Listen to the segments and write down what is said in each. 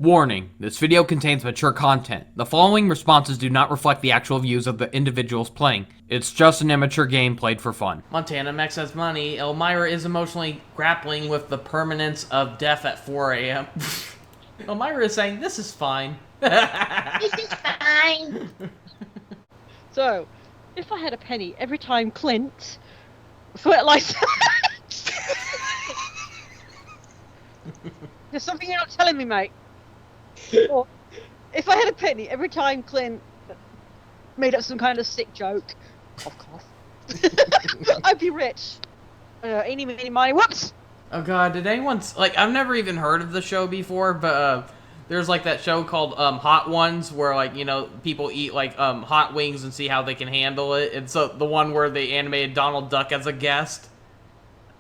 Warning, this video contains mature content. The following responses do not reflect the actual views of the individuals playing. It's just an immature game played for fun. Montana Max has money. Elmira is emotionally grappling with the permanence of death at 4 a.m. Elmira is saying, this is fine. This is fine. So, if I had a penny every time Clint fertilized... There's something you're not telling me, mate. Or, if I had a penny every time Clint made up some kind of sick joke, of course, I'd be rich. Eeny, meeny, miny, whoops! Oh god, did anyone... Like, I've never even heard of the show before, but, there's, like, that show called, Hot Ones, where, like, you know, people eat, like, hot wings and see how they can handle it. And so, the one where they animated Donald Duck as a guest.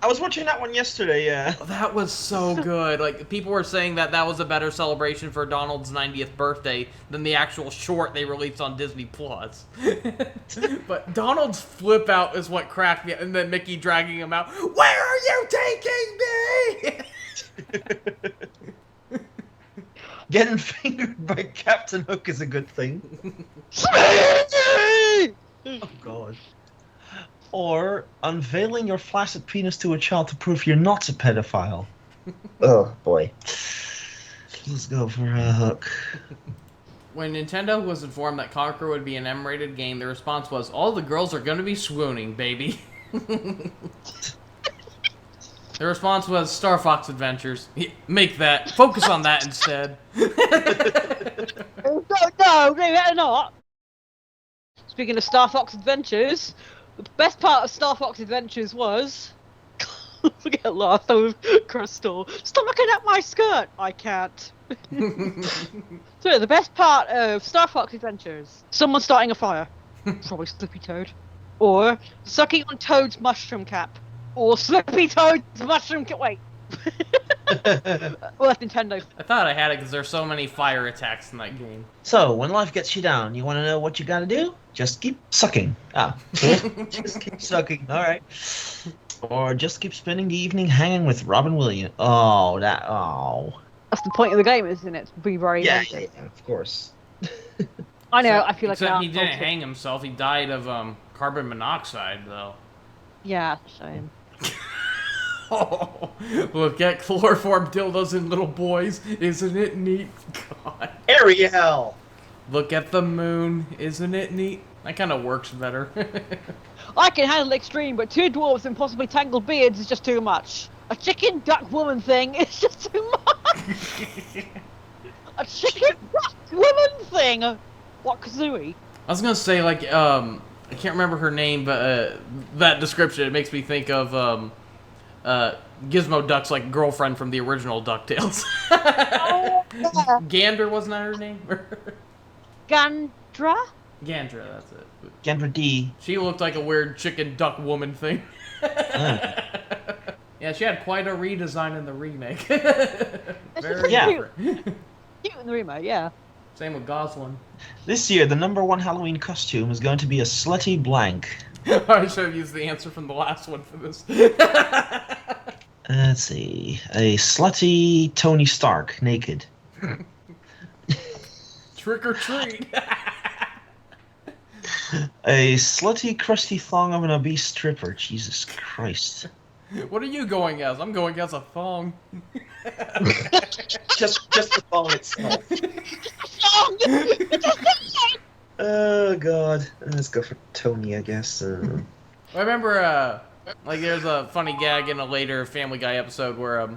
I was watching that one yesterday, yeah. That was so good. Like, people were saying that that was a better celebration for Donald's 90th birthday than the actual short they released on Disney+. But Donald's flip out is what cracked me, and then Mickey dragging him out. Where are you taking me? Getting fingered by Captain Hook is a good thing. Oh, God. Or unveiling your flaccid penis to a child to prove you're not a pedophile. Oh boy. Let's go for a Hook. When Nintendo was informed that Conquer would be an M-rated game, the response was, all the girls are gonna be swooning, baby. The response was, Star Fox Adventures. Make that. Focus on that instead. No, better not. Speaking of Star Fox Adventures, the best part of Star Fox Adventures was... Get lost with Crystal. Stop looking at my skirt! I can't. So, the best part of Star Fox Adventures. Someone starting a fire. Probably Slippy Toad. Or sucking on Toad's mushroom cap. Or Slippy Toad's mushroom cap. Wait. Well, that's Nintendo. I thought I had it because there's so many fire attacks in that game. So, when life gets you down, you want to know what you gotta do? Just keep sucking. Just keep sucking, alright. Or just keep spending the evening hanging with Robin Williams. Oh. That's the point of the game, isn't it? To be very Yeah, inventive. of course. I know, I feel like Except an he didn't asshole. hang himself, he died of carbon monoxide, though. Yeah, shame. Oh, look at chloroform dildos in little boys. Isn't it neat? God. Ariel! Look at the moon. Isn't it neat? That kind of works better. I can handle extreme, but two dwarves and possibly tangled beards is just too much. A chicken duck woman thing is just too much. A chicken duck woman thing. What Kazooie? I was gonna say, like, I can't remember her name, but that description, it makes me think of Gizmo Duck's, like, girlfriend from the original DuckTales. Oh, yeah. Gander, wasn't that her name? Gandra? Gandra, that's it. Gendra D. She looked like a weird chicken duck woman thing. Yeah, she had quite a redesign in the remake. Very Yeah. different. Cute in the remake, yeah. Same with Goslin. This year, the #1 Halloween costume is going to be a slutty blank. I should have used the answer from the last one for this. Let's see. A slutty Tony Stark, naked. Trick or treat. A slutty crusty thong of an obese stripper. Jesus Christ. What are you going as? I'm going as a thong. just the thong itself. Oh God. Let's go for Tony, I guess. I remember, like, there's a funny gag in a later Family Guy episode where,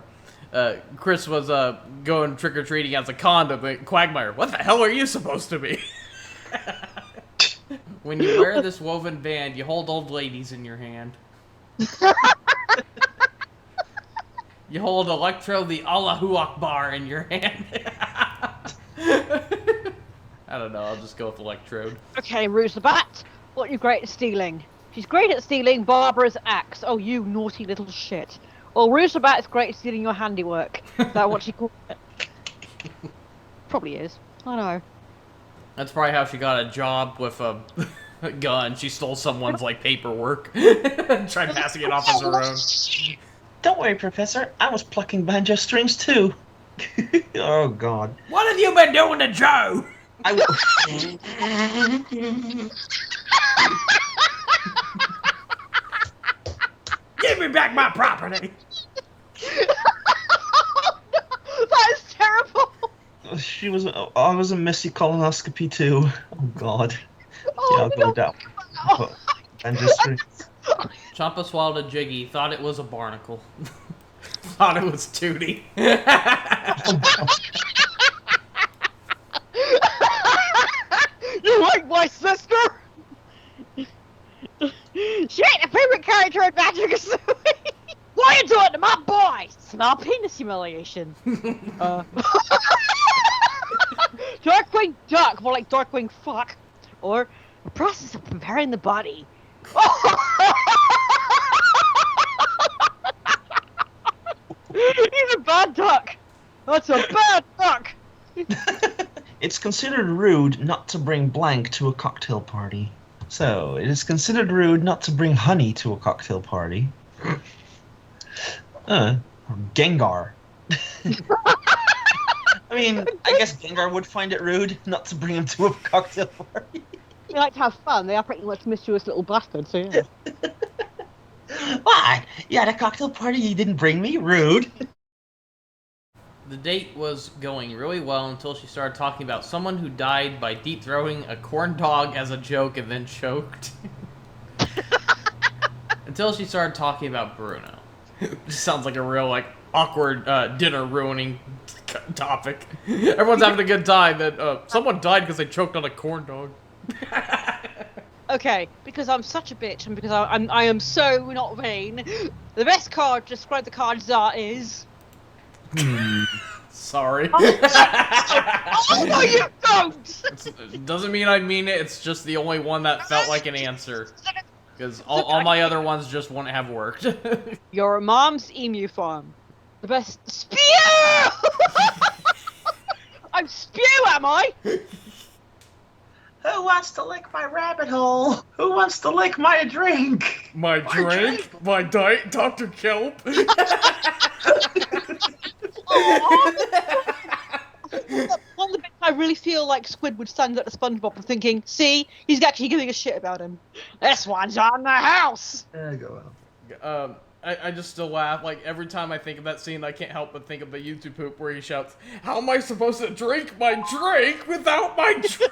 Chris was, going trick-or-treating as a condom, and Quagmire, what the hell are you supposed to be? When you wear this woven band, you hold old ladies in your hand. You hold Electro the Allahu Akbar in your hand. I don't know, I'll just go with Electrode. Okay, Rouge the Bat, what are you great at stealing? She's great at stealing Barbara's axe. Oh, you naughty little shit. Or Rouge the Bat is great at stealing your handiwork. Is that what she called it? Probably is. I know. That's probably how she got a job with a gun. She stole someone's, like, paperwork. Tried passing it off as her own. Don't worry, Professor. I was plucking banjo strings too. Oh God. What have you been doing to Joe? I will. Give me back my property. That is terrible. She was. I was a messy colonoscopy too. Oh God. Oh, Yeah, I'll go no. down. Oh, And just. Champa swallowed a Jiggy, thought it was a barnacle. Thought it was Tootie. you like my sister? She ain't a favorite character in Magic Kasumi. Why you doing to my boy? It's not penis humiliation. Darkwing Duck, more like Darkwing Fuck, or the process of preparing the body. He's a bad duck. That's a bad duck. It's considered rude not to bring blank to a cocktail party. So, it is considered rude not to bring honey to a cocktail party. Gengar. I mean, I guess Gengar would find it rude not to bring him to a cocktail party. They like to have fun. They are pretty much mischievous little bastards, so yeah. Why? You had a cocktail party, you didn't bring me? Rude. The date was going really well until she started talking about someone who died by deep-throating a corn dog as a joke and then choked. Until she started talking about Bruno. Just sounds like a real, like, awkward dinner-ruining topic. Everyone's having a good time, and someone died because they choked on a corn dog. Okay, because I'm such a bitch and because I am so not vain, the best card to describe the card's art is... Sorry. Oh, no, you don't! It doesn't mean I mean it, it's just the only one that felt like an answer. Because all my other ones just wouldn't have worked. Your mom's emu farm. The best... Spew! I'm spew, am I? Who wants to lick my rabbit hole? Who wants to lick my drink? My drink? My diet? Dr. Kelp? One of the bits I really feel like Squidward standing at the SpongeBob and thinking, see, he's actually giving a shit about him. This one's on the house! Go on. I just still laugh. Like, every time I think of that scene, I can't help but think of the YouTube poop where he shouts, "How am I supposed to drink my drink without my drink?"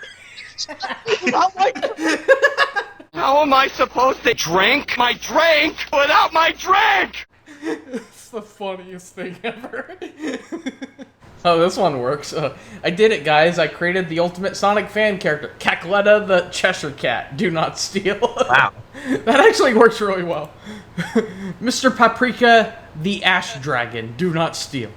How am I supposed to drink my drink without my drink? It's the funniest thing ever. Oh, this one works. I did it, guys. I created the ultimate Sonic fan character, Cackletta the Cheshire Cat. Do not steal. Wow. That actually works really well. Mr. Paprika the Ash Dragon. Do not steal.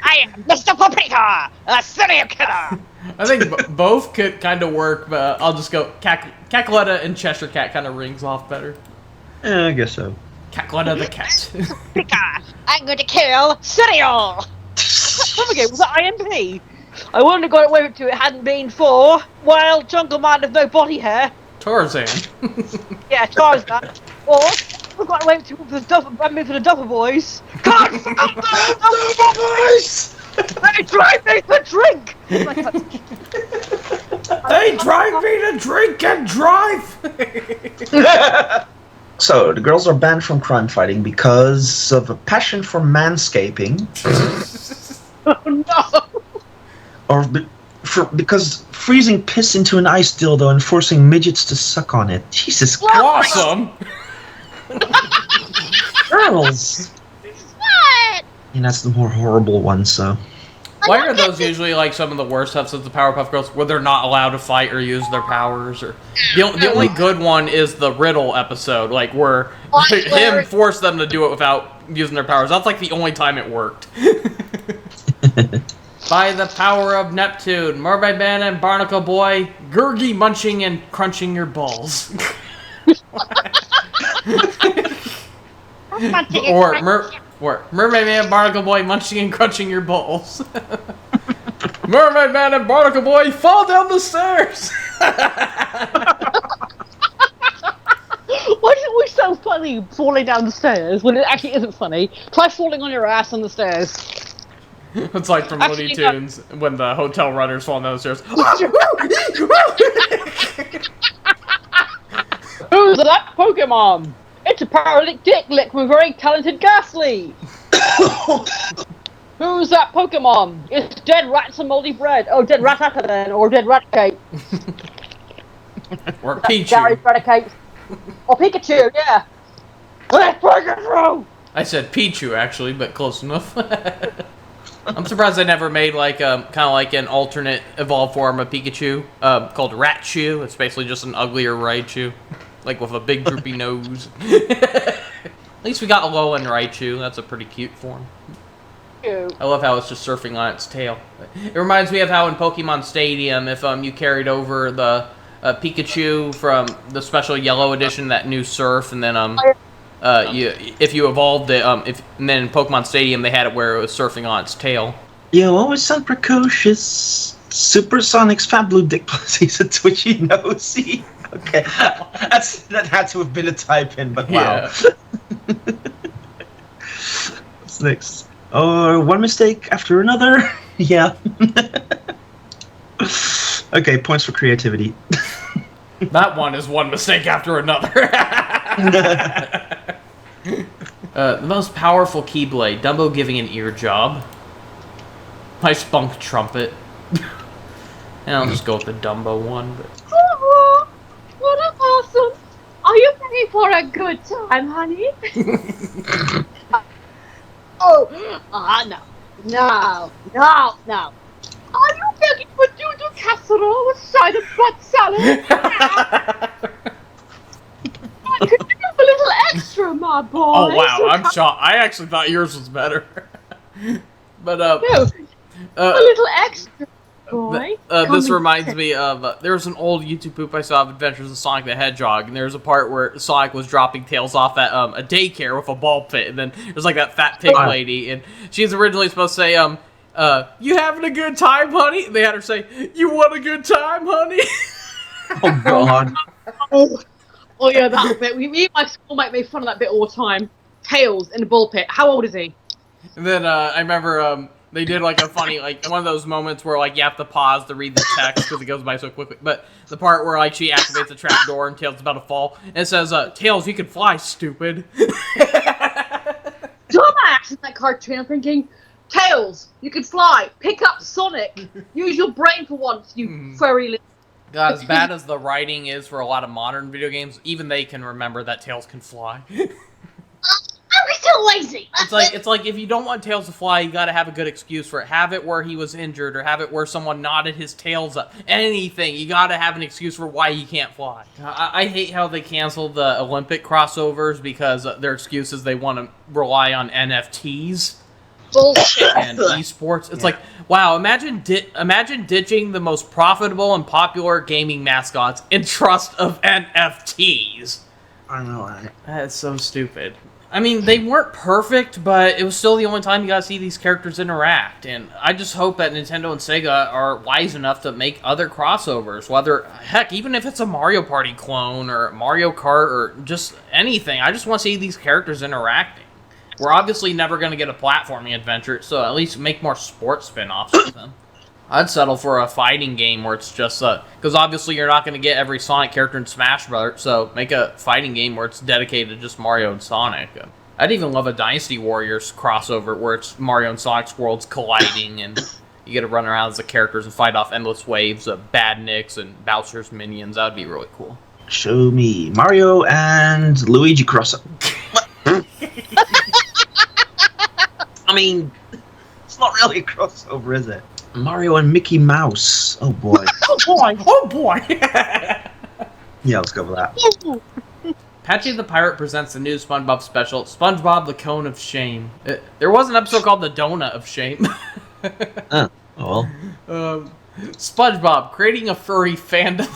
I am Mr. Paprika, a serial killer! I think both could kind of work, but I'll just go Cackletta and Cheshire Cat kind of rings off better. Yeah, I guess so. Cackletta the Cat. Paprika, I'm going to kill cereal! Again, was that IMP? I wouldn't have got away with it if it hadn't been for Wild Jungle Man with no body hair. Tarzan. Yeah, Tarzan. Or we got away with it for the Duffer Boys. God, Duffer Boys! They drive me to drink! They drive me to drink and drive! So, the girls are banned from crime fighting because of a passion for manscaping. Oh no! Or because freezing piss into an ice dildo and forcing midgets to suck on it. Jesus Christ. Awesome! Girls! What? And that's the more horrible one, so. Why are those usually like some of the worst episodes of Powerpuff Girls where they're not allowed to fight or use their powers? Or the only good one is the Riddle episode, like where him forced them to do it without using their powers. That's like the only time it worked. By the power of Neptune, Mermaid Man and Barnacle Boy, Gurgi munching and crunching your balls. or Mermaid Man and Barnacle Boy munching and crunching your balls. Mermaid Man and Barnacle Boy fall down the stairs. Why didn't we say so funny falling down the stairs when it actually isn't funny. Try falling on your ass on the stairs. It's like from Looney Actually, Tunes when the hotel runners fall down the stairs. Who's that Pokemon? It's a paralytic dick lick from a very talented Ghastly. Who's that Pokemon? It's dead rats and moldy bread. Oh, dead Rattata then, or dead Raticate. Or Gary Pichu. Raticate. Or Pikachu, yeah. Let's break it through! I said Pichu actually, but close enough. I'm surprised they never made like kind of like an alternate evolved form of Pikachu called Ratchu. It's basically just an uglier Raichu, like with a big droopy nose. At least we got Alolan Raichu. That's a pretty cute form. I love how it's just surfing on its tail. It reminds me of how in Pokemon Stadium, if you carried over the Pikachu from the special Yellow Edition, that new Surf, and then if you evolved it, and then in Pokemon Stadium they had it where it was surfing on its tail. Yo, always sound precocious. Supersonic's Fat Blue Dick Plus. He's a twitchy nosy. Okay, that had to have been a type-in, but wow. Yeah. What's next? Oh, one mistake after another. Yeah. Okay, points for creativity. That one is one mistake after another. The most powerful Keyblade. Dumbo giving an ear job. My spunk trumpet. And I'll just go with the Dumbo one. But... Oh, what a awesome! Are you ready for a good time, honey? No. Are you begging for doodle casserole with side of butt salad? Could you give a little extra, my boy? Oh wow, I'm shocked. I actually thought yours was better. But No, a little extra, boy. This reminds me of there was an old YouTube poop I saw of Adventures of Sonic the Hedgehog, and there was a part where Sonic was dropping Tails off at a daycare with a ball pit, and then there's like that fat pig lady, and she's originally supposed to say, "You having a good time, honey?" And they had her say, "You want a good time, honey?" Oh God. Oh yeah, that bit. Me and my schoolmate made fun of that bit all the time. Tails in the ball pit. How old is he? And then I remember they did like a funny, like one of those moments where like you have to pause to read the text because it goes by so quickly. But the part where like she activates the trap door and Tails is about to fall, and it says, "Tails, you can fly, stupid." Dumbass in that cartoon. I'm thinking, Tails, you can fly. Pick up Sonic. Use your brain for once, you furry little. God, as bad as the writing is for a lot of modern video games, even they can remember that Tails can fly. I'm still lazy. It's like if you don't want Tails to fly, you gotta have a good excuse for it. Have it where he was injured, or have it where someone knotted his tails up. Anything. You gotta have an excuse for why he can't fly. I hate how they canceled the Olympic crossovers because their excuse is they want to rely on NFTs. Bullshit. And esports. It's like, wow, imagine ditching the most profitable and popular gaming mascots in trust of NFTs. I know, right? That's so stupid. I mean, they weren't perfect, but it was still the only time you got to see these characters interact. And I just hope that Nintendo and Sega are wise enough to make other crossovers. Whether, heck, even if it's a Mario Party clone or Mario Kart or just anything. I just want to see these characters interacting. We're obviously never going to get a platforming adventure, so at least make more sports spin-offs with them. I'd settle for a fighting game where it's just, because obviously you're not going to get every Sonic character in Smash Bros., so make a fighting game where it's dedicated to just Mario and Sonic. I'd even love a Dynasty Warriors crossover where it's Mario and Sonic's worlds colliding, and you get to run around as the characters and fight off endless waves of Badniks and Bowser's minions. That would be really cool. Show me Mario and Luigi crossover. I mean, it's not really a crossover, is it? Mario and Mickey Mouse. Oh boy. Oh boy! Oh boy! Yeah, let's go with that. Patchy the Pirate presents the new SpongeBob special, SpongeBob the Cone of Shame. There was an episode called the Donut of Shame. Oh well. SpongeBob creating a furry fandom.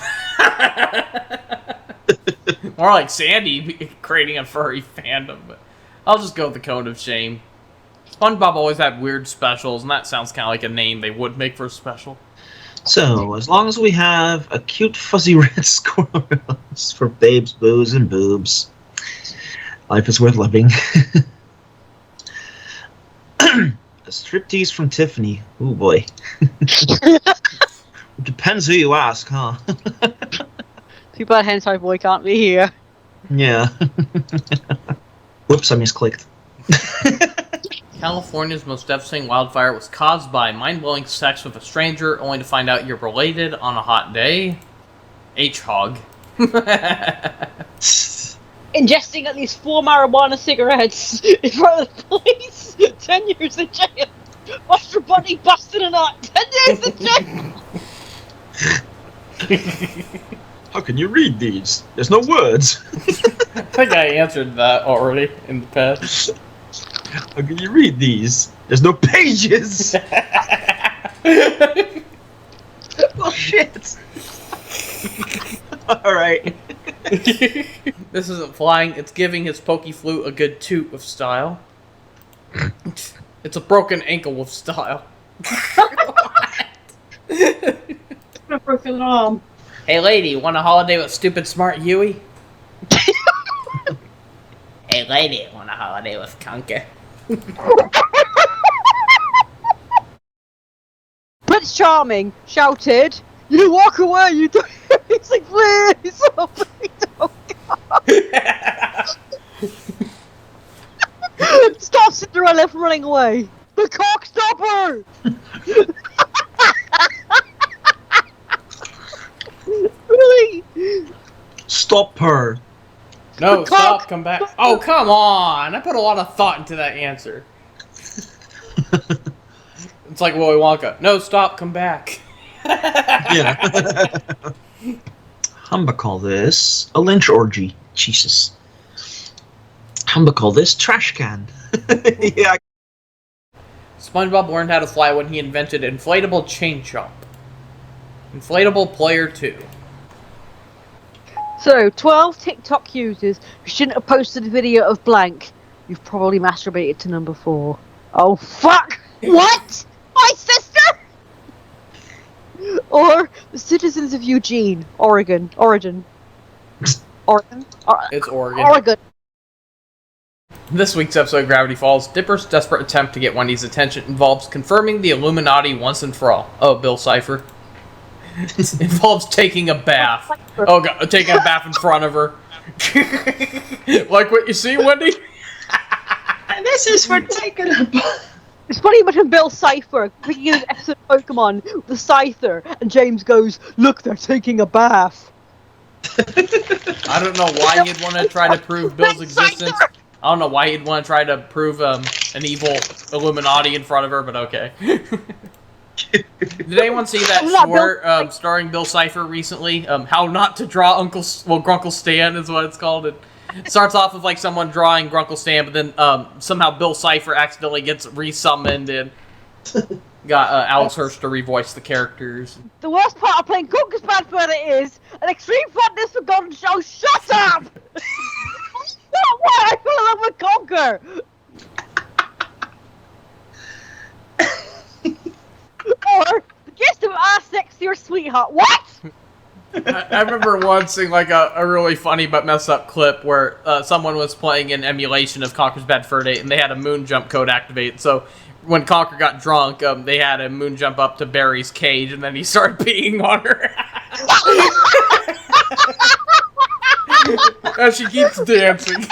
More like Sandy creating a furry fandom, but I'll just go with the Cone of Shame. SpongeBob always had weird specials, and that sounds kind of like a name they would make for a special. So, as long as we have a cute fuzzy red squirrel for babes, booze, and boobs, Life is worth living. A striptease from Tiffany. Oh boy. Depends who you ask, huh? Too bad Hentai Boy can't be here. Yeah. Whoops, I misclicked. California's most devastating wildfire was caused by mind-blowing sex with a stranger, only to find out you're related on a hot day. H-hog. Ingesting at least 4 marijuana cigarettes in front of the police. 10 years in jail. Watch your buddy busting a nut. 10 years in jail. How can you read these? There's no words. I think I answered that already in the past. How can you read these? There's no pages. Well, shit. Alright. This isn't flying, it's giving his pokey flute a good toot of style. It's a broken ankle with style. A broken arm. Hey lady, want a holiday with stupid smart Huey? Hey lady, want a holiday with Conker? Prince Charming shouted, "You walk away, you don't." He's like, "Please, oh, please don't go." Stop Cinderella from running away. The cockstopper. Really? Stop her. No, The stop, cock- come back. Oh, come on! I put a lot of thought into that answer. It's like Willy Wonka. No, stop, come back. Yeah. Humba call this a lynch orgy. Jesus. Humba call this trash can. Yeah. SpongeBob learned how to fly when he invented inflatable chain chomp. Inflatable player 2. So, 12 TikTok users who shouldn't have posted a video of blank. You've probably masturbated to number 4. Oh, fuck! What? My sister? Or the citizens of Eugene, Oregon. Oregon. It's Oregon. Oregon. This week's episode of Gravity Falls, Dipper's desperate attempt to get Wendy's attention involves confirming the Illuminati once and for all. Oh, Bill Cipher. It involves taking a bath. Oh god, taking a bath in front of her. Like what you see, Wendy? This is for taking a bath. It's funny when Bill Cipher picking an episode of Pokemon with the Scyther, and James goes, "Look, they're taking a bath." I don't know why he'd want to try to prove Bill's existence. I don't know why he'd want to try to prove an evil Illuminati in front of her, but okay. Did anyone see that short starring Bill Cipher recently? How not to draw Grunkle Stan is what it's called. It starts off with like someone drawing Grunkle Stan, but then somehow Bill Cipher accidentally gets resummoned and got Alex Hirsch to revoice the characters. The worst part of playing Conker's Bad Further is an extreme fondness for Golden Show. Shut up! Not why I fell in love with Conker. Or the gift of ass next to your sweetheart. What? I remember once seeing like a really funny but messed up clip where someone was playing an emulation of Conker's Bad Fur Day and they had a moon jump code activate. So when Conker got drunk, they had a moon jump up to Barry's cage and then he started peeing on her. And she keeps dancing.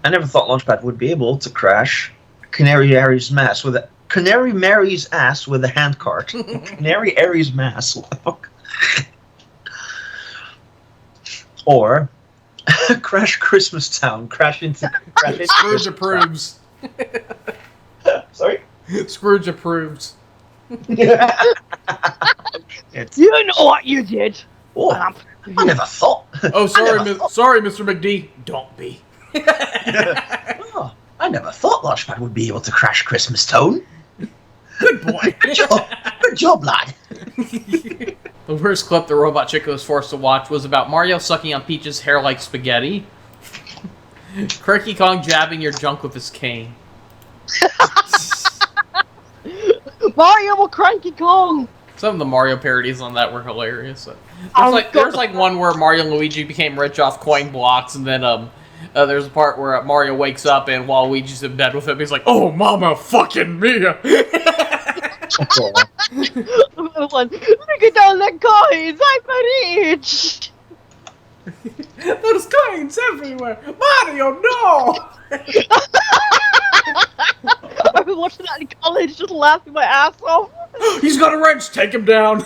I never thought Launchpad would be able to crash Canary Mary's ass with a handcart. Canary Aries mass. What the fuck? Or crash Christmas Town. Crash into Scrooge approves. Sorry? Scrooge approves. It's, You know what you did. oh, I never thought. Oh, sorry, I never thought- sorry, Mr. McD. Don't be. Oh, I never thought Launchpad would be able to crash Christmas Town. Good boy. Good job, lad. The worst clip the Robot Chick was forced to watch was about Mario sucking on Peach's hair like spaghetti. Cranky Kong jabbing your junk with his cane. Mario will Cranky Kong. Some of the Mario parodies on that were hilarious. Oh, There's like one where Mario and Luigi became rich off coin blocks, and then there's a part where Mario wakes up and Waluigi's in bed with him. He's like, "Oh, Mama, fucking Mia!" One, look at all the coins, I'm rich! There's coins everywhere. Mario, no! I've been watching that in college, just laughing my ass off. He's got a wrench. Take him down.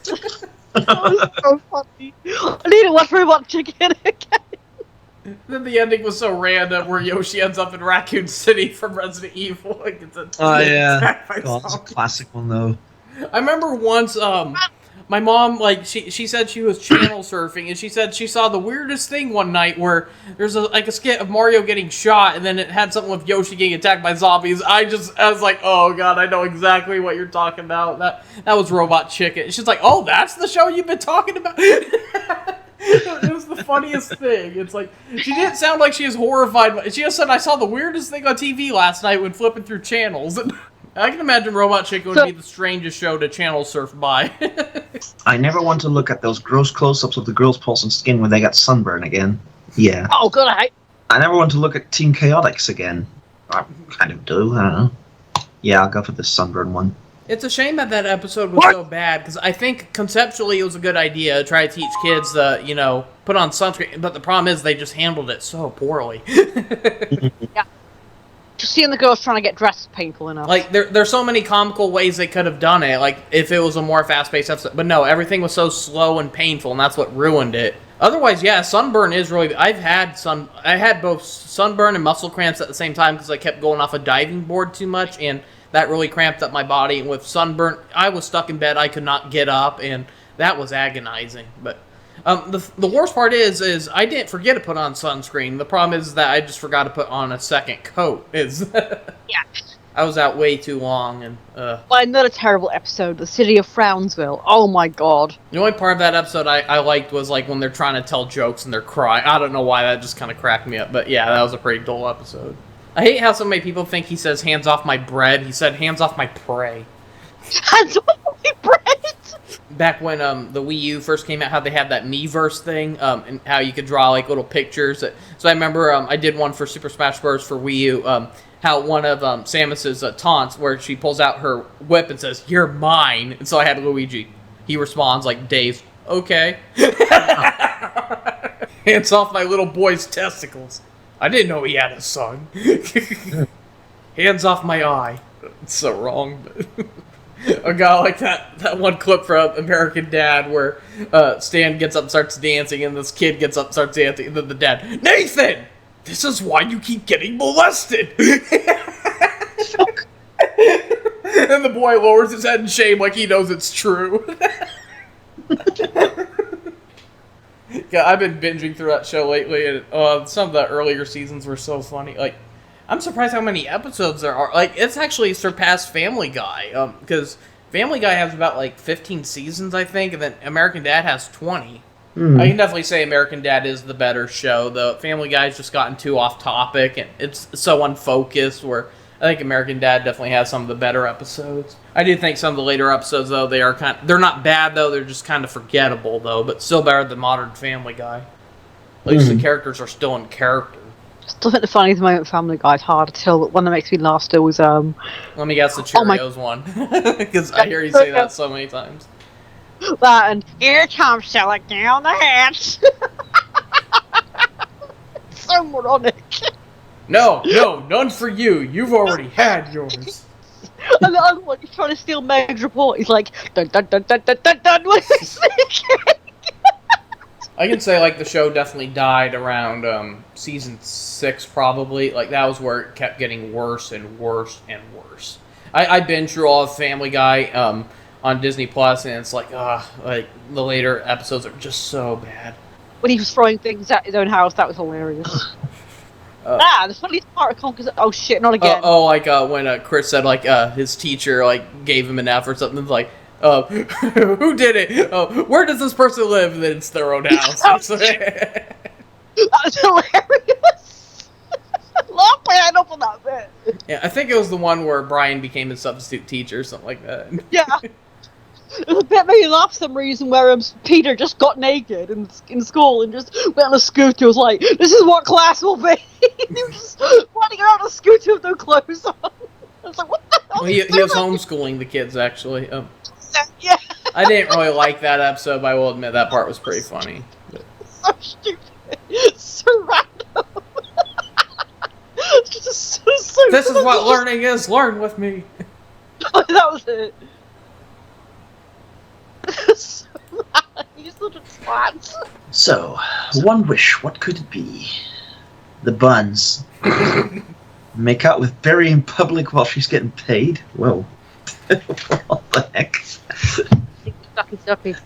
That was so funny. I need to watch Robot Chicken again. Then the ending was so random, where Yoshi ends up in Raccoon City from Resident Evil. Like, Oh yeah, attacked by God, it's a zombies. classic one though. I remember once, my mom, like, she said she was channel surfing, and she said she saw the weirdest thing one night where there's a skit of Mario getting shot, and then it had something with Yoshi getting attacked by zombies. I was like, oh god, I know exactly what you're talking about. That was Robot Chicken. She's like, oh, that's the show you've been talking about? It was the funniest thing. It's like, she didn't sound like she was horrified, but she just said, I saw the weirdest thing on TV last night when flipping through channels. I can imagine Robot Chicken would be the strangest show to channel surf by. I never want to look at those gross close-ups of the girls' pulse and skin when they got sunburn again. Yeah. Oh, God, I never want to look at Team Chaotix again. I kind of do, I don't know. Yeah, I'll go for the sunburn one. It's a shame that that episode was so bad, because I think conceptually it was a good idea to try to teach kids to, put on sunscreen, but the problem is they just handled it so poorly. Just seeing the girls trying to get dressed is painful enough. Like, there's so many comical ways they could have done it, like, if it was a more fast-paced episode. But no, everything was so slow and painful, and that's what ruined it. Otherwise, yeah, sunburn is really... I had both sunburn and muscle cramps at the same time, because I kept going off a diving board too much, and that really cramped up my body. And with sunburn, I was stuck in bed, I could not get up, and that was agonizing. But the worst part is I didn't forget to put on sunscreen. The problem is that I just forgot to put on a second coat. Yeah. I was out way too long, and Well, another terrible episode, The City of Frownsville. Oh my god. the only part of that episode I liked was like when they're trying to tell jokes and they're crying. I don't know why, that just kind of cracked me up. But yeah, that was a pretty dull episode. I hate how so many people think he says hands off my bread. He said hands off my prey. Hands off my bread! Back when the Wii U first came out, how they had that Miiverse thing, and how you could draw like little pictures. So I remember I did one for Super Smash Bros. For Wii U, how one of Samus's taunts, where she pulls out her whip and says, "You're mine." And so I had Luigi. He responds like dazed, "Okay." Hands off my little boy's testicles. I didn't know he had a son. Hands off my eye. It's so wrong, but... I got like that one clip from American Dad where Stan gets up and starts dancing, and this kid gets up and starts dancing, and then the dad, "Nathan! This is why you keep getting molested!" And the boy lowers his head in shame like he knows it's true. Yeah, I've been binging through that show lately, and some of the earlier seasons were so funny. Like, I'm surprised how many episodes there are. Like, it's actually surpassed Family Guy, because Family Guy has about, like, 15 seasons, I think, and then American Dad has 20. I can definitely say American Dad is the better show, though Family Guy's just gotten too off topic, and it's so unfocused, where I think American Dad definitely has some of the better episodes. I do think some of the later episodes, though, they're not bad, though, they're just kind of forgettable, though, but still better than modern Family Guy. At least the characters are still in character. Still think the funniest moment Family Guy is hard to tell, but one that makes me laugh still was Let me guess the Oh my- Cheerios one, because I hear you say that so many times. that and here comes selling down the hatch. So moronic. No, none for you. You've already had yours. And the other one, he's trying to steal Meg's report. He's like, dun dun dun dun dun dun dun. When he's speaking. I can say, like, the show definitely died around season 6, probably. Like, that was where it kept getting worse and worse and worse. I binged through all of Family Guy on Disney Plus, and it's like, like, the later episodes are just so bad. When he was throwing things at his own house, that was hilarious. The funniest part of Conker's, oh shit, not again. Like, when Chris said, like, his teacher, like, gave him an F or something, it's like, who did it? Where does this person live? And then it's their own house. That was hilarious. Laugh my head off on that bit. Yeah, I think it was the one where Brian became a substitute teacher or something like that. Yeah. a bit made me laugh for some reason where Peter just got naked in school and just went on a scooter. Was like, this is what class will be. And he was just running around on a scooter with no clothes on. I was like, what the hell? Well, he was homeschooling the kids, actually. Yeah, I didn't really like that episode, but I will admit that part was pretty funny. so stupid. So random. It's just so This is funny. what learning is. Learn with me. That was it. So mad. He's such a twat. So, one wish, what could it be? The buns. Make out with Barry in public while she's getting paid? Whoa. What the heck? Sucky.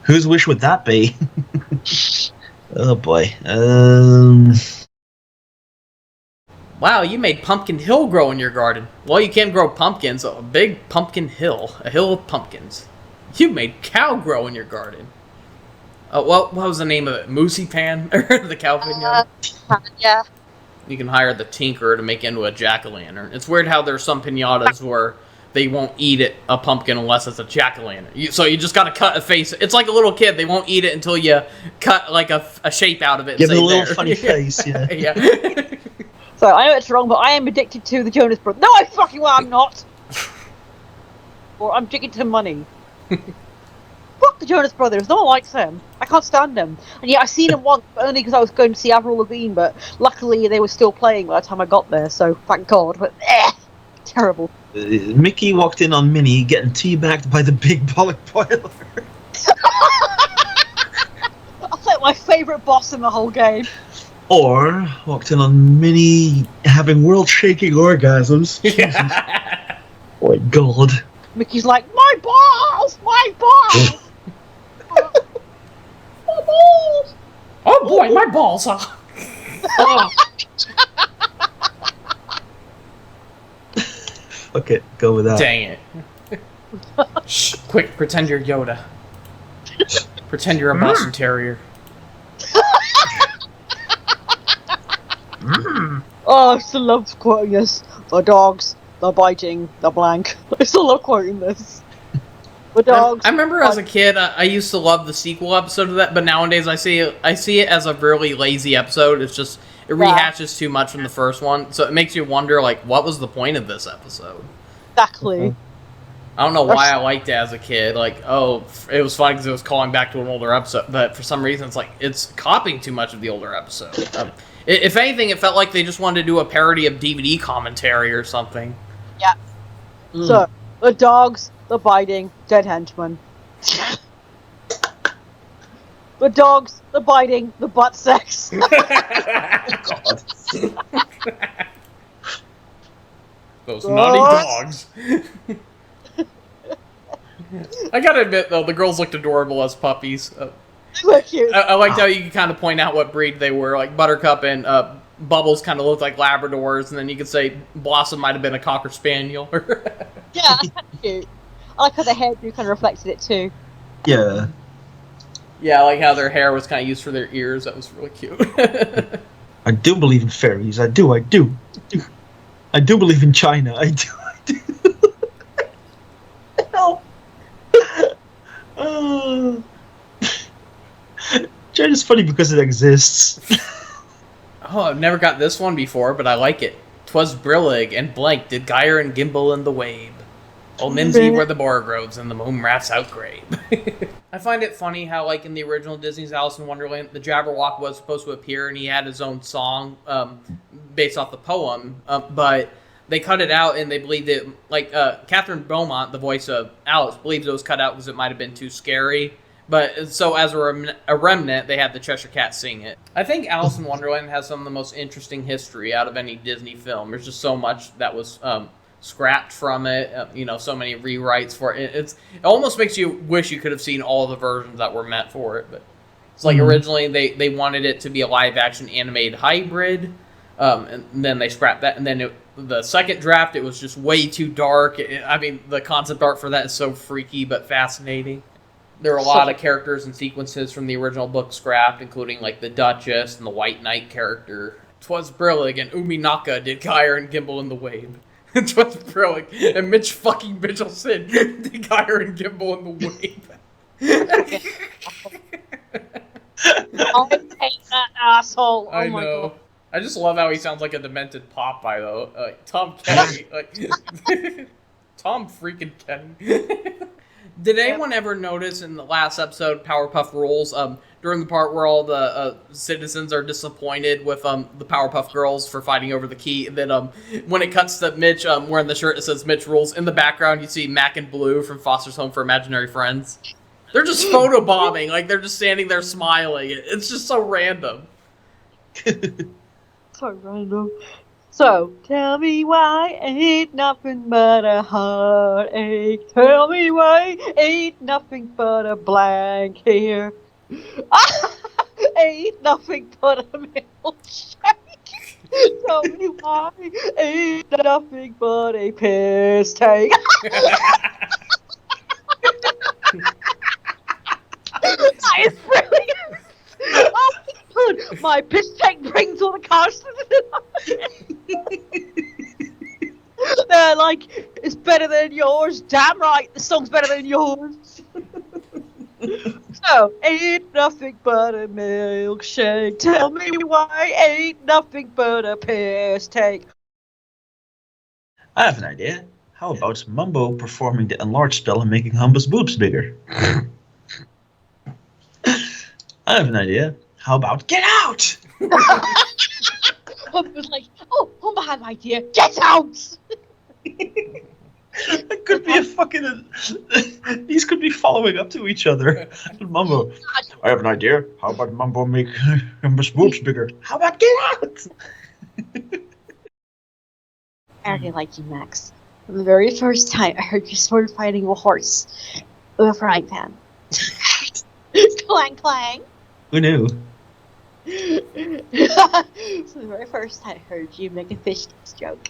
Whose wish would that be? Oh boy. Wow, you made Pumpkin Hill grow in your garden. Well, you can't grow pumpkins, so a big pumpkin hill. A hill of pumpkins. You made cow grow in your garden. What was the name of it? Moosey Pan? The cow vineyard? Yeah. You can hire the tinker to make into a jack-o'-lantern. It's weird how there's some pinatas where they won't eat a pumpkin unless it's a jack-o'-lantern. So you just gotta cut a face. It's like a little kid. They won't eat it until you cut like a shape out of it. Give and it a say, little "There." funny face, yeah. Yeah. So I know it's wrong, but I am addicted to the Jonas Brothers. No, I fucking well, I'm not. Or I'm addicted to money. Fuck the Jonas Brothers. No one likes them. I can't stand them. And yeah, I seen them once, but only because I was going to see Avril Lavigne. But luckily, they were still playing by the time I got there. So thank God. But terrible. Mickey walked in on Minnie getting teabagged by the big bollock boiler. That's like my favourite boss in the whole game. Or walked in on Minnie having world-shaking orgasms. Oh my God. Mickey's like, my balls! My balls! My balls! Oh boy, my balls are. Okay, go with that. Dang it. Shh, quick, pretend you're Yoda. Pretend you're a Boston Terrier. Oh, I still love quoting this. The dogs, the biting, the blank. I still love quoting this. The dogs. I remember as a kid, I used to love the sequel episode of that, but nowadays I see it as a really lazy episode. It's just it rehashes too much from the first one, so it makes you wonder, like, what was the point of this episode? Exactly. I don't know why I liked it as a kid. Like, oh, it was fun because it was calling back to an older episode, but for some reason, it's copying too much of the older episode. If anything, it felt like they just wanted to do a parody of DVD commentary or something. Yeah. So, the dogs, the biting, dead henchman. The dogs, the biting, the butt sex. God. Those naughty dogs. I gotta admit, though, the girls looked adorable as puppies. They're cute. I liked how you could kind of point out what breed they were. Like, Buttercup and Bubbles kind of looked like Labradors, and then you could say Blossom might have been a Cocker Spaniel. Yeah, that's kind of cute. I like how the hairdo kind of reflected it too. Yeah. Yeah, I like how their hair was kind of used for their ears. That was really cute. I do believe in fairies. I do. I do believe in China. I do. Help. China's funny because it exists. Oh, I've never got this one before, but I like it. 'Twas Brillig and Blank did gyre and gimble in the wabe. Old Mimsy were the borogroves and the moon rats outgrabe. I find it funny how, like, in the original Disney's Alice in Wonderland, the Jabberwock was supposed to appear and he had his own song based off the poem, but they cut it out and they believed it, like, Catherine Beaumont, the voice of Alice, believes it was cut out because it might have been too scary. But, so as a remnant, they had the Cheshire Cat sing it. I think Alice in Wonderland has some of the most interesting history out of any Disney film. There's just so much that was scrapped from it, so many rewrites for it. It almost makes you wish you could have seen all the versions that were meant for it. But it's like originally they wanted it to be a live-action animated hybrid, and then they scrapped that. And then the second draft, it was just way too dark. The concept art for that is so freaky but fascinating. There are a lot of characters and sequences from the original book scrapped, including, like, the Duchess and the White Knight character. 'Twas Brillig and Uminaka did gyre and gimble in the wabe. It's what's brilliant. And Mitch fucking Mitchelson, the guy and Gimbal in the wave. I hate that asshole. Oh I my know. god. I just love how he sounds like a demented Popeye though. Tom Kenny, Tom freaking Kenny. Did anyone ever notice in the last episode, Powerpuff Rules, during the part where all the citizens are disappointed with the Powerpuff Girls for fighting over the key, that when it cuts to Mitch wearing the shirt that says Mitch Rules, in the background you see Mac and Blue from Foster's Home for Imaginary Friends. They're just photobombing, like they're just standing there smiling. It's just so random. So random. So, tell me why ain't nothing but a heartache. Tell me why ain't nothing but a blank here. Ain't nothing but a milkshake. Tell me why ain't nothing but a piss take. That is brilliant. Oh my god, my piss tank brings all the cars to the They're like, it's better than yours. Damn right, the song's better than yours. So, ain't nothing but a milkshake. Tell me why ain't nothing but a piss take. I have an idea. How about Mumbo performing the enlarge spell and making Humba's boobs bigger? I have an idea. How about get out? Humba was like, oh, Humba had an idea. Get out! It could be a fucking. These could be following up to each other. Mumbo, I have an idea. How about Mumbo make Humba's boobs bigger? How about get out? I really like you, Max. From the very first time I heard you sword fighting a horse with a frying pan. Clang, clang. Who knew? From the very first time I heard you make a fish tips joke.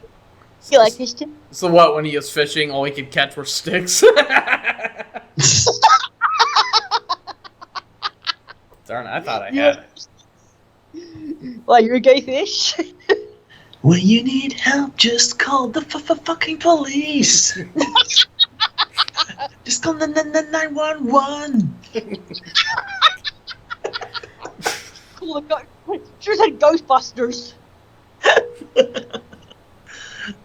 You like fish tips? So what, when he was fishing, all he could catch were sticks? Darn, I thought I had it. Well, you're a gay fish. When you need help, just call the fucking police. Just call the 911. Oh my god, sure said Ghostbusters.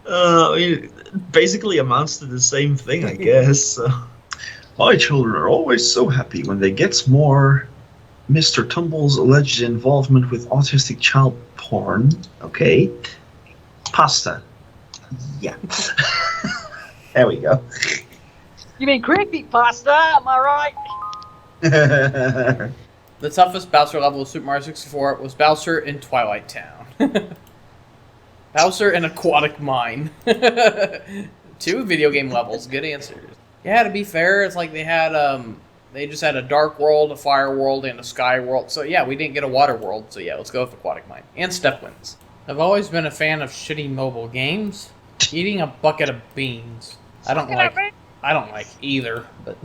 It basically amounts to the same thing, I guess. My children are always so happy when they get more Mr. Tumble's alleged involvement with autistic child porn. Okay. Pasta. Yeah. There we go. You mean creepy pasta, am I right? The toughest Bowser level of Super Mario 64 was Bowser in Twilight Town. Bowser in Aquatic Mine. 2 video game levels, good answers. Yeah, to be fair, it's like they just had a dark world, a fire world, and a sky world. So yeah, we didn't get a water world, so yeah, let's go with Aquatic Mine. And Step Wins. I've always been a fan of shitty mobile games. Eating a bucket of beans. I don't like either, but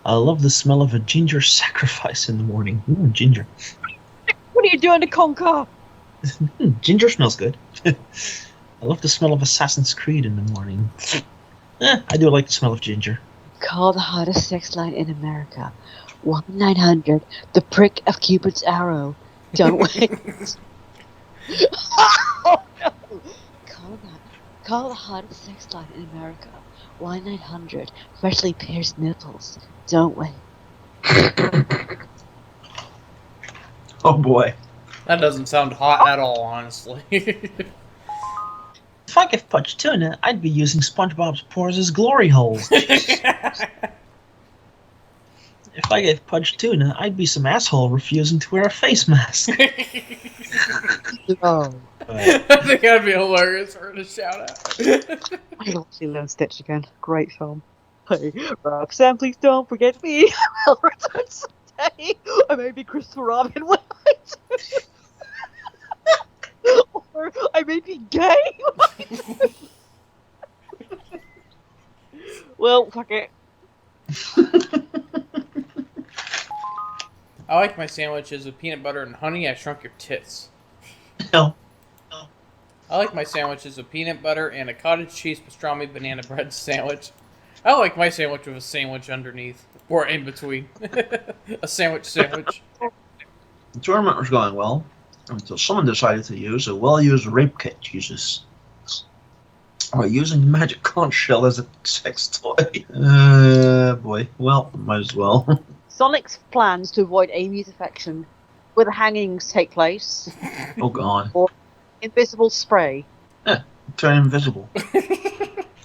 I love the smell of a ginger sacrifice in the morning. Ginger. What are you doing to Conquer? Ginger smells good. I love the smell of Assassin's Creed in the morning. I do like the smell of ginger. Call the hottest sex line in America. 1-900, the prick of Cupid's arrow. Don't wait. Oh no! Call the hottest sex line in America. 1-900, freshly pierced nipples. Don't wait. Oh boy. that doesn't sound hot at all, honestly. If I gave Pudge tuna, I'd be using SpongeBob's pores as glory holes. If I gave Pudge tuna, I'd be some asshole refusing to wear a face mask. Oh. I think that'd be hilarious for her to shout out. I love Lilo and Stitch again. Great film. Hey, Roxanne, please don't forget me. I will return someday. Or maybe Christopher Robin when I do. Or I may be gay when I do. Well, fuck it. I like my sandwiches with peanut butter and honey. I shrunk your tits. No. I like my sandwiches with peanut butter and a cottage cheese pastrami banana bread sandwich. I like my sandwich with a sandwich underneath. Or in between. A sandwich. The tournament was going well until someone decided to use a well-used rape kit, Jesus. Or using the magic conch shell as a sex toy. Boy. Well, might as well. Sonic's plans to avoid Amy's affection. Will the hangings take place? Oh god. Invisible spray. Turn invisible.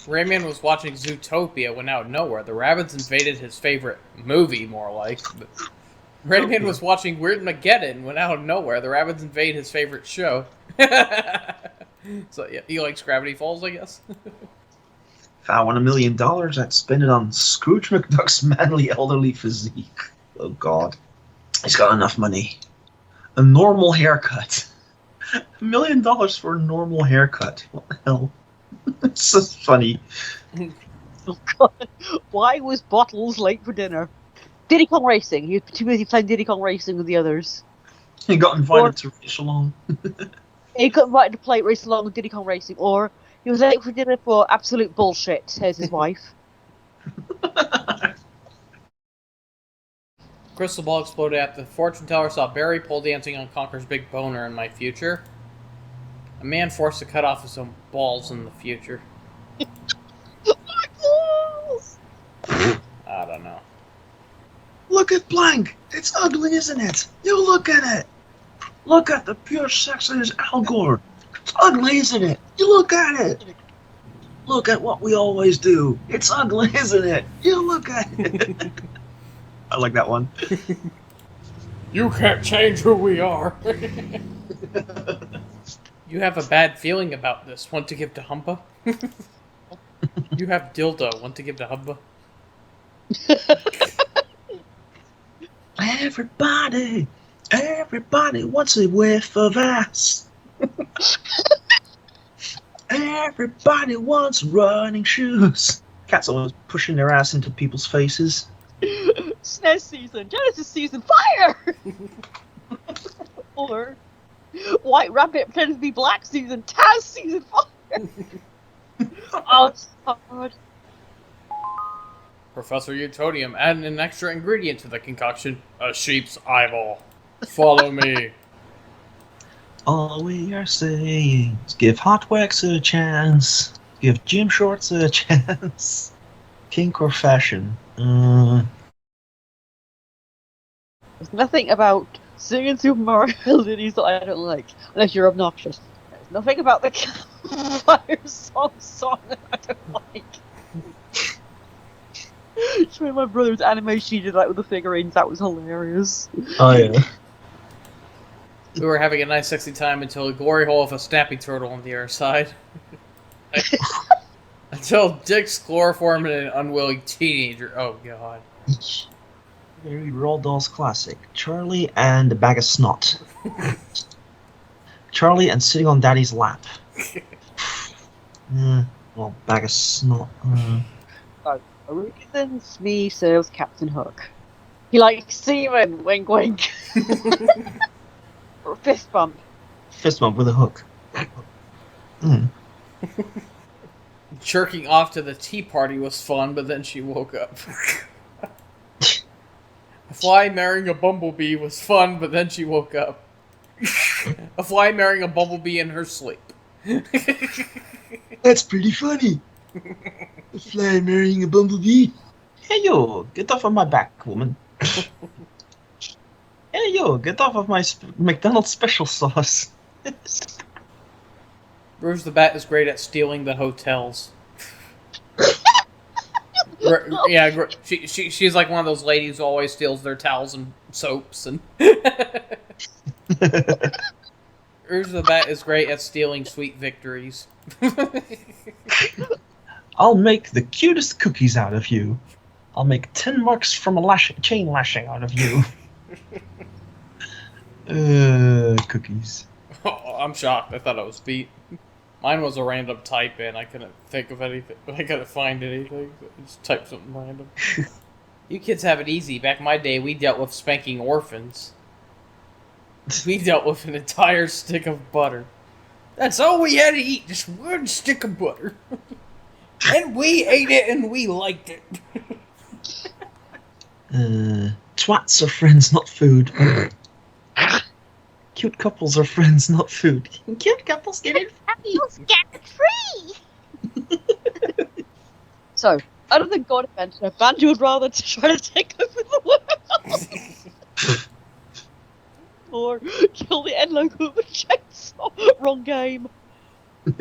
Rayman was watching Zootopia when out of nowhere the rabbits invaded his favorite movie, more like. But Rayman was watching Weirdmageddon when out of nowhere the rabbits invade his favorite show. So yeah, he likes Gravity Falls, I guess. If I won $1 million, I'd spend it on Scrooge McDuck's manly elderly physique. Oh god. He's got enough money. A normal haircut. $1 million for a normal haircut. What the hell? It's so funny. Oh god. Why was Bottles late for dinner? Diddy Kong Racing. He was too busy playing Diddy Kong Racing with the others. He got invited to race along. He got invited to play race along with Diddy Kong Racing, or he was late for dinner for absolute bullshit, says his wife. Crystal ball exploded after the fortune teller saw Barry pole dancing on Conker's big boner in my future. A man forced to cut off his own balls in the future. I don't know. Look at Blank! It's ugly, isn't it? You look at it! Look at the pure sexiness Al Gore! It's ugly, isn't it? You look at it! Look at what we always do! It's ugly, isn't it? You look at it! I like that one. You can't change who we are. You have a bad feeling about this. Want to give to Humba? You have dildo. Want to give to Humba? Everybody wants a whiff of ass. Everybody wants running shoes. Cats always pushing their ass into people's faces. SNES season, Genesis season, fire! Or White Rabbit pretends to be Black season, Taz season, fire! Oh, it's hard. Professor Utonium added an extra ingredient to the concoction. A sheep's eyeball. Follow me. All we are saying is give Hot Wax a chance. Give Gym Shorts a chance. Kink or fashion? There's nothing about singing Super Mario melodies that I don't like, unless you're obnoxious. There's nothing about the Campfire song that I don't like. Showing my brother's animation he did that with the figurines, that was hilarious. Oh yeah. We were having a nice sexy time until a glory hole of a snappy turtle on the other side. Until Dick's chloroform and an unwilling teenager. Oh god. Very Roald Dahl's classic. Charlie and a bag of snot. Charlie and sitting on Daddy's lap. Well, bag of snot. A reason Smee serves Captain Hook. He likes semen, wink wink. Or a fist bump. Fist bump with a hook. Jerking off to the tea party was fun, but then she woke up. A fly marrying a bumblebee was fun, but then she woke up. A fly marrying a bumblebee in her sleep. That's pretty funny. A fly marrying a bumblebee. Hey yo, get off of my back, woman. Hey yo, get off of my McDonald's special sauce. Rouge the Bat is great at stealing the hotels. Yeah, she's like one of those ladies who always steals their towels and soaps and. Rouge the Bat is great at stealing sweet victories. I'll make the cutest cookies out of you. I'll make 10 marks from a chain lashing out of you. Cookies. Oh, I'm shocked. I thought it was beat. Mine was a random type in. I couldn't think of anything. I couldn't find anything. I just typed something random. You kids have it easy. Back in my day, we dealt with spanking orphans. We dealt with an entire stick of butter. That's all we had to eat, just one stick of butter. And we ate it and we liked it. Twats are friends, not food. Cute couples are friends, not food. Cute couples get it. Apples get free! So, other than God Adventure, Banjo would rather to try to take over the world. Or kill the end logo with a chainsaw. Wrong game. I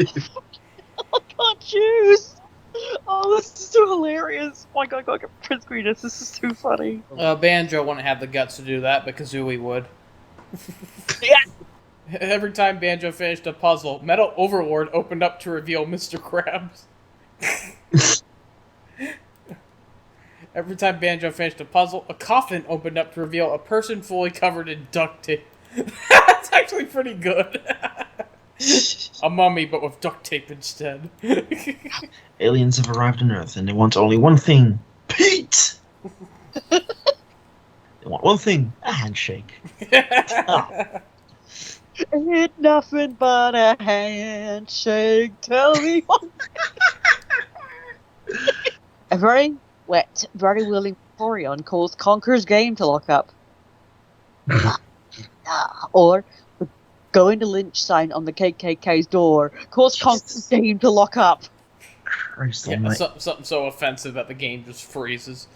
can't choose. Oh, this is so hilarious. Oh my god, I gotta get Prince Greenus. This is too funny. Banjo wouldn't have the guts to do that, but Kazooie would. Yeah. Every time Banjo finished a puzzle, Metal Overlord opened up to reveal Mr. Krabs. Every time Banjo finished a puzzle, a coffin opened up to reveal a person fully covered in duct tape. That's actually pretty good. A mummy, but with duct tape instead. Aliens have arrived on Earth and they want only one thing. Pete! They want one thing. A handshake. Oh. Ain't nothing but a handshake. Tell me what. A very wet, very willing Vaporeon calls Conker's game to lock up. Or the going to lynch sign on the KKK's door calls Conker's game to lock up. Christ Yeah, almighty. something so offensive that the game just freezes.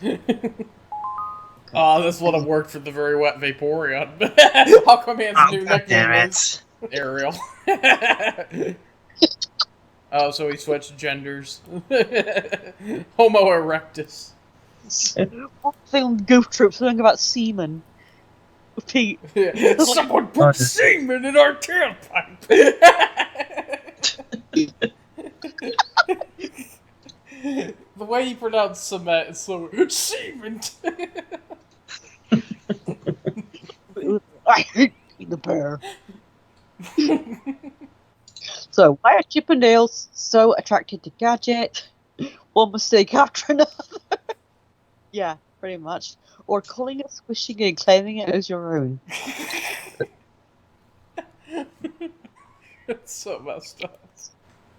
Oh, this would have worked for the very wet Vaporeon. Aquaman's new God damn nickname it. is Ariel. Oh, so he switched genders. Homo erectus. What thing on Goof Troop, something about semen. Pete. Someone put semen in our tailpipe! The way he pronounced cement is so... Semen! I hate the bear. So, why are Chippendales so attracted to Gadget? One mistake after another. Yeah, pretty much. Or calling it squishing and claiming it as your own. It's so messed up.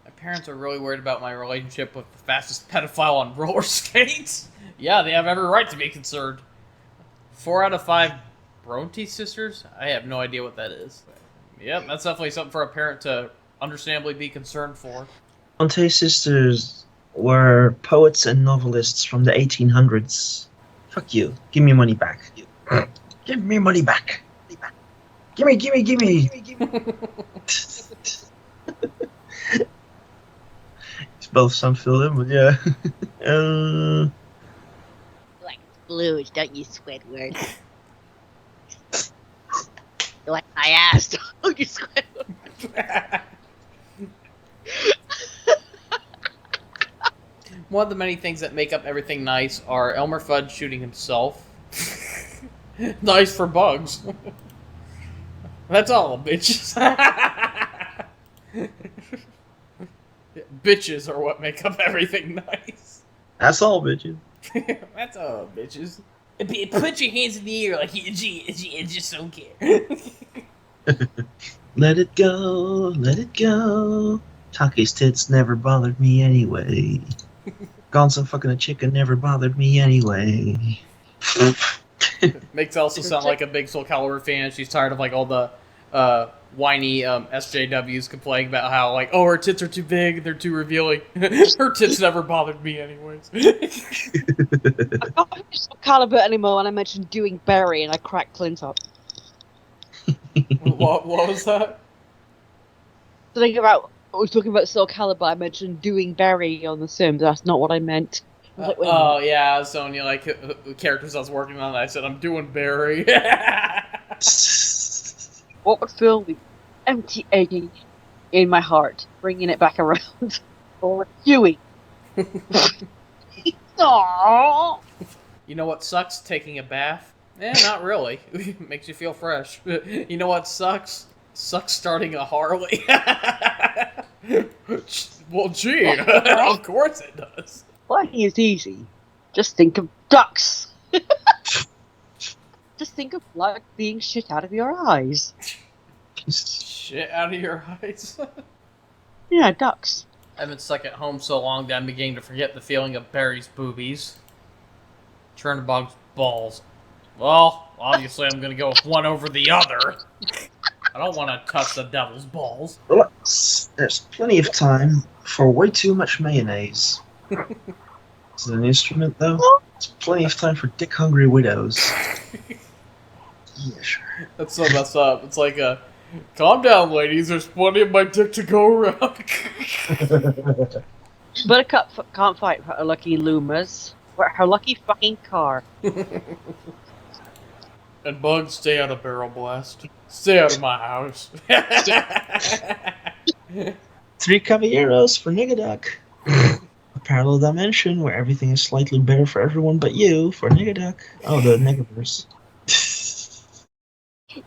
My parents are really worried about my relationship with the fastest pedophile on roller skates. Yeah, they have every right to be concerned. 4 out of 5 Bronte sisters? I have no idea what that is. Yep, that's definitely something for a parent to understandably be concerned for. Bronte sisters were poets and novelists from the 1800s. Fuck you. Give me money back. Give me money back. Gimme. It's both some film, but yeah. Like blues, don't you, Squidward? Like I asked, don't you, Squidward? One of the many things that make up everything nice are Elmer Fudd shooting himself. Nice for bugs. That's all, bitches. Bitches are what make up everything nice. That's all, bitches. That's all, bitches. Put your hands in the air like you just don't care. Let it go. Taki's tits never bothered me anyway. Gonzo fucking a chicken never bothered me anyway. Makes Elsa sound like a big Soul Calibur fan. She's tired of like all the whiny SJWs complaining about how like, oh, her tits are too big, they're too revealing. Her tits never bothered me anyways. I can't use Calibur anymore when I mentioned doing Barry and I cracked Clint up. what was that? I was talking about Soul Calibur, I mentioned doing Barry on The Sims. That's not what I meant. I was like, wait a minute. Oh yeah, Sonya, like the characters I was working on, I said I'm doing Barry. What would fill the empty aching in my heart, bringing it back around? Or Huey. Aww. You know what sucks? Taking a bath? Not really. Makes you feel fresh. You know what sucks? Sucks starting a Harley. Well, gee, of course it does. Lighting is easy. Just think of ducks. Just think of blood being shit out of your eyes. shit out of your eyes. Yeah, ducks. I've been stuck at home so long that I'm beginning to forget the feeling of Barry's boobies. Chernobog's balls. Well, obviously I'm gonna go with one over the other. I don't want to touch the devil's balls. Relax. There's plenty of time for way too much mayonnaise. Is it an instrument, though? There's plenty of time for dick-hungry widows. Yeah, sure. That's so messed up. It's like a, calm down, ladies. There's plenty of my dick to go around. Buttercup can't fight for her lucky Lumas. Her lucky fucking car. And Bug, stay out of Barrel Blast. Stay out of my house. 3 caballeros for Negaduck. A parallel dimension where everything is slightly better for everyone but you for Negaduck. Oh, the Negaverse.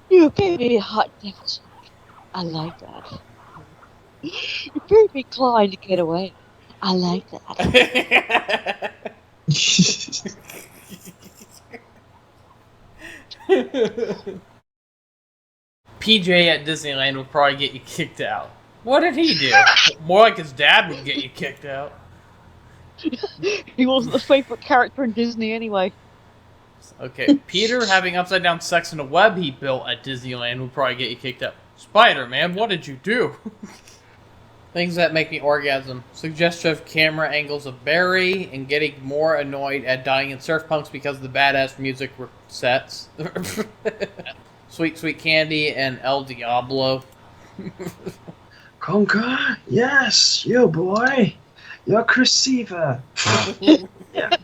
You baby hot devil. I like that. You're very inclined to get away. I like that. PJ at Disneyland would probably get you kicked out. What did he do? More like his dad would get you kicked out. He wasn't the favorite character in Disney anyway. Okay, Peter having upside down sex in a web he built at Disneyland would probably get you kicked out. Spider-Man, what did you do? Things that make me orgasm. Suggestive camera angles of Barry, and getting more annoyed at dying in Surf Punks because the badass music sets. Sweet Sweet Candy and El Diablo. Conker? Yes, you boy. You're Cruciva. Yeah.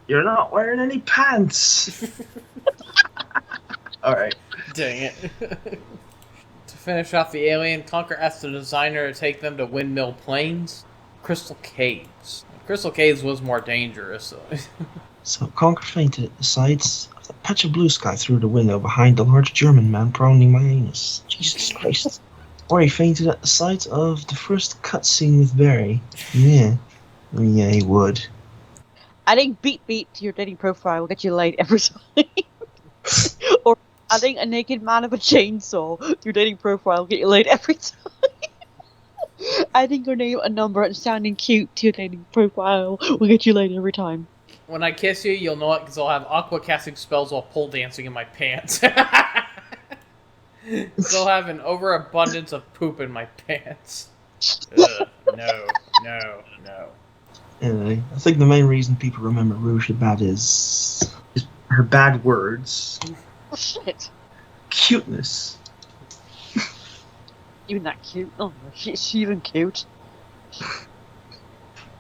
You're not wearing any pants. Alright. Dang it. To finish off the alien, Conker asked the designer to take them to Windmill Plains. Crystal Caves. Crystal Caves was more dangerous. So Conker fainted at the sight of the patch of blue sky through the window behind the large German man prowling my anus. Jesus Christ. Or he fainted at the sight of the first cutscene with Barry. Yeah. Yeah, he would. Adding beep beep to your dating profile will get you laid every time. Or adding a naked man with a chainsaw to your dating profile will get you laid every time. Adding your name, a number, and sounding cute to your dating profile will get you laid every time. When I kiss you, you'll know it because I'll have aqua casting spells while pole dancing in my pants. Still have an overabundance of poop in my pants. Ugh, no. Anyway, I think the main reason people remember Rouge the Bat is her bad words. Oh shit. Cuteness. Even that cute. Oh, is she even cute? I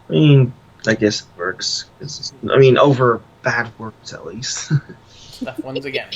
mean, I guess it works. Over bad words, at least. Stuff once again.